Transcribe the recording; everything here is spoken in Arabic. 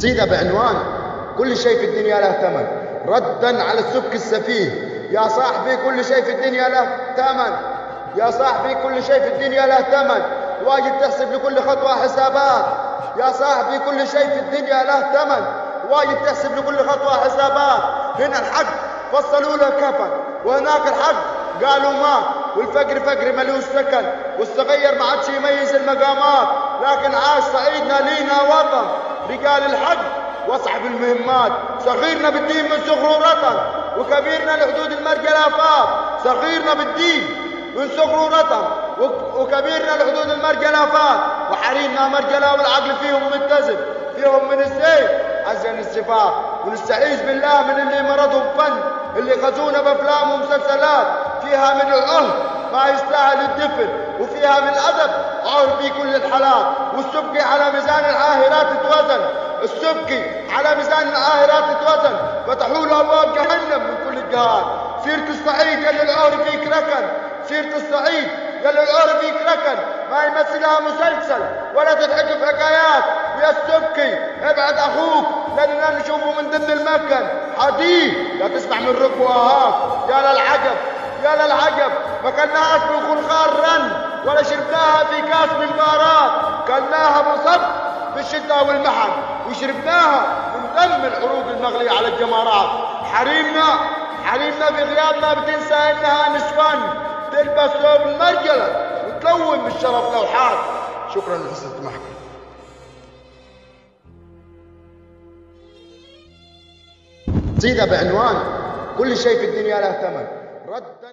قصيدة بعنوان كل شيء في الدنيا له ثمن، ردا على السبك السفيه. يا صاحبي كل شيء في الدنيا له ثمن، يا صاحبي كل شيء في الدنيا له ثمن، واجب تحسب لكل خطوة حسابات. يا صاحبي كل شيء في الدنيا له ثمن، واجب تحسب لكل خطوة حسابات. هنا الحق فصلوا له كفن، وهناك الحق قالوا مات، والفقر فقر ملوش سكن، والصغير ما عادش يميز المقامات. لكن عاش صعيدنا لينا وطن، رجال الحق واصحاب المهمات. صغيرنا بالدين من صغره رطن، وكبيرنا لحدود المرجى الافاق. صغيرنا بالدين من صغره رطن، وكبيرنا لحدود المرجى الافاق. وحريمنا مرجله والعقل فيهم متزن، فيهم من السيف أزين الصفات. ونستعيذ بالله من اللي مرضهم فن، اللي خزونا بافلام ومسلسلات فيها من العهد ما يستاهل الدفن، وفيها من الادب عهر في كل الحالات. والسبكي على ميزان العاهرات اتوزن، السبكي على ميزان العاهرات اتوزن. فتحوا له ابواب جهنم من كل الجهات. سيرة الصعيد يلي العهر فيك ركن، سيرة الصعيد يلي العهر فيك ركن، ما يمثلها مسلسل ولا تضحك في حكايات. ويا السبكي ابعد اخوك لاننا نشوفه من ضمن المكن. حديد لا تسمع من ركب واهاك. يا للعجب يا للعجب، ما كلناهاش من خلخال رن، ولا شربناها في كاس من بارات. كلناها بصب في الشتاء والمحن، وشربناها من دم العروق المغلية على الجمارات. حريمنا في غيابنا بتنسى انها نسوان، تلبس ثوب المرجلة وتلون بالشرف لوحات. شكرا لحسن استماعكم. قصيدة بعنوان كل شيء في الدنيا له ثمن، ردا